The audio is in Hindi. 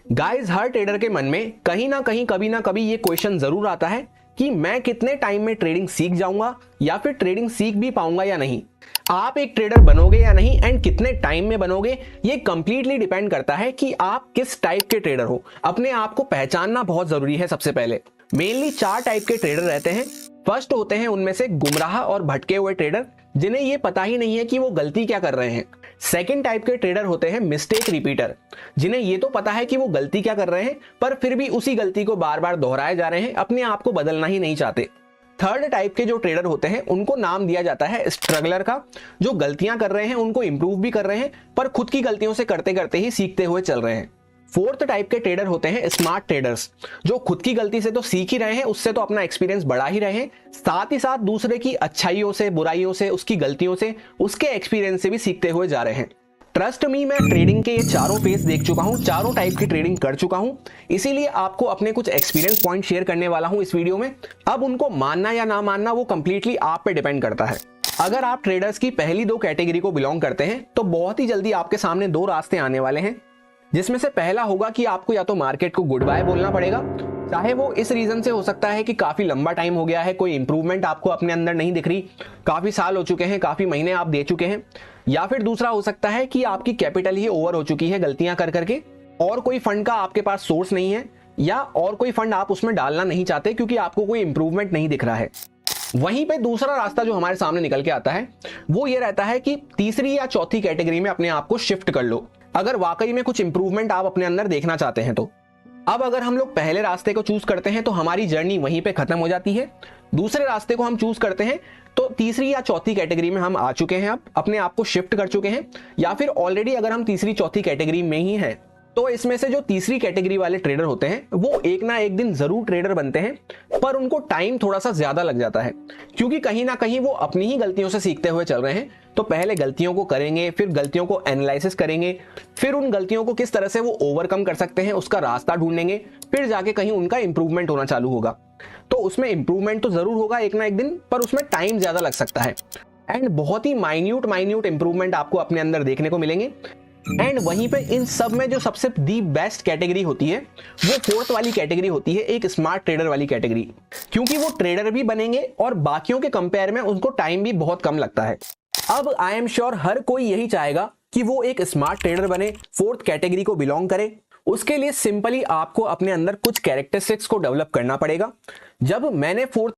गाइस, हर ट्रेडर के मन में कहीं ना कहीं कभी ना कभी ये क्वेश्चन जरूर आता है कि मैं कितने टाइम में ट्रेडिंग सीख जाऊंगा या फिर ट्रेडिंग सीख भी पाऊंगा या नहीं। आप एक ट्रेडर बनोगे या नहीं एंड कितने टाइम में बनोगे, ये कंप्लीटली डिपेंड करता है कि आप किस टाइप के ट्रेडर हो। अपने आप को पहचानना बहुत जरूरी है। सबसे पहले मेनली 4 टाइप के ट्रेडर रहते हैं। फर्स्ट होते हैं उनमें से गुमराह और भटके हुए ट्रेडर, जिन्हें ये पता ही नहीं है कि वो गलती क्या कर रहे हैं। सेकंड टाइप के ट्रेडर होते हैं मिस्टेक रिपीटर, जिन्हें ये तो पता है कि वो गलती क्या कर रहे हैं, पर फिर भी उसी गलती को बार बार दोहराए जा रहे हैं, अपने आप को बदलना ही नहीं चाहते। थर्ड टाइप के जो ट्रेडर होते हैं उनको नाम दिया जाता है स्ट्रगलर का, जो गलतियां कर रहे हैं उनको इंप्रूव भी कर रहे हैं, पर खुद की गलतियों से करते करते ही सीखते हुए चल रहे हैं। फोर्थ टाइप के ट्रेडर होते हैं स्मार्ट ट्रेडर्स, जो खुद की गलती से तो सीख ही रहे हैं, उससे तो अपना एक्सपीरियंस बढ़ा ही रहे हैं, साथ ही साथ दूसरे की अच्छाइयों से, बुराइयों से, उसकी गलतियों से, उसके एक्सपीरियंस से भी सीखते हुए जा रहे हैं। ट्रस्ट मी, मैं ट्रेडिंग के ये चारों फेस देख चुका हूं, चारों टाइप की ट्रेडिंग कर चुका हूं, इसीलिए आपको अपने कुछ एक्सपीरियंस पॉइंट शेयर करने वाला हूं इस वीडियो में। अब उनको मानना या ना मानना वो कंप्लीटली आप पे डिपेंड करता है। अगर आप ट्रेडर्स की पहली 2 कैटेगरी को बिलोंग करते हैं तो बहुत ही जल्दी आपके सामने 2 रास्ते आने वाले हैं, जिसमें से पहला होगा कि आपको या तो मार्केट को गुड बाय बोलना पड़ेगा, चाहे वो इस रीजन से हो सकता है कि काफी लंबा टाइम हो गया है, कोई इंप्रूवमेंट आपको अपने अंदर नहीं दिख रही, काफी साल हो चुके हैं, काफी महीने आप दे चुके हैं। या फिर दूसरा हो सकता है कि आपकी कैपिटल ही ओवर हो चुकी है गलतियां कर करके, और कोई फंड का आपके पास सोर्स नहीं है, या और कोई फंड आप उसमें डालना नहीं चाहते क्योंकि आपको कोई इंप्रूवमेंट नहीं दिख रहा है। वहीं पे दूसरा रास्ता जो हमारे सामने निकल के आता है वो ये रहता है कि तीसरी या चौथी कैटेगरी में अपने आप को शिफ्ट कर लो, अगर वाकई में कुछ इंप्रूवमेंट आप अपने अंदर देखना चाहते हैं तो। अब अगर हम लोग पहले रास्ते को चूज करते हैं तो हमारी जर्नी वहीं पे खत्म हो जाती है। दूसरे रास्ते को हम चूज करते हैं तो तीसरी या चौथी कैटेगरी में हम आ चुके हैं, अब अपने आप को शिफ्ट कर चुके हैं, या फिर ऑलरेडी अगर हम तीसरी चौथी कैटेगरी में ही हैं तो इसमें से जो तीसरी कैटेगरी वाले ट्रेडर होते हैं वो एक ना एक दिन जरूर ट्रेडर बनते हैं, पर उनको टाइम थोड़ा सा ज्यादा लग जाता है, क्योंकि कहीं ना कहीं वो अपनी ही गलतियों से सीखते हुए चल रहे हैं। तो पहले गलतियों को करेंगे, फिर गलतियों को एनालिसिस करेंगे, फिर उन गलतियों को किस तरह से वो ओवरकम कर सकते हैं उसका रास्ता ढूंढेंगे, फिर जाके कहीं उनका इंप्रूवमेंट होना चालू होगा। तो उसमें इंप्रूवमेंट तो जरूर होगा एक ना एक दिन, पर उसमें टाइम ज्यादा लग सकता है, एंड बहुत ही माइन्यूट इंप्रूवमेंट आपको अपने अंदर देखने को मिलेंगे। एंड वहीं पे इन सब में जो सबसे दी बेस्ट कैटेगरी होती है वो फोर्थ वाली कैटेगरी होती है, एक स्मार्ट ट्रेडर वाली कैटेगरी, क्योंकि वो ट्रेडर भी बनेंगे और बाकियों के कंपेयर में उनको टाइम भी बहुत कम लगता है। अब आई एम श्योर हर कोई यही चाहेगा कि वो एक स्मार्ट ट्रेडर बने, फोर्थ कैटेगरी को बिलोंग करे। उसके लिए सिंपली आपको अपने अंदर कुछ कैरेक्टरिस्टिक्स को डेवलप करना पड़ेगा। जब मैंने फोर्थ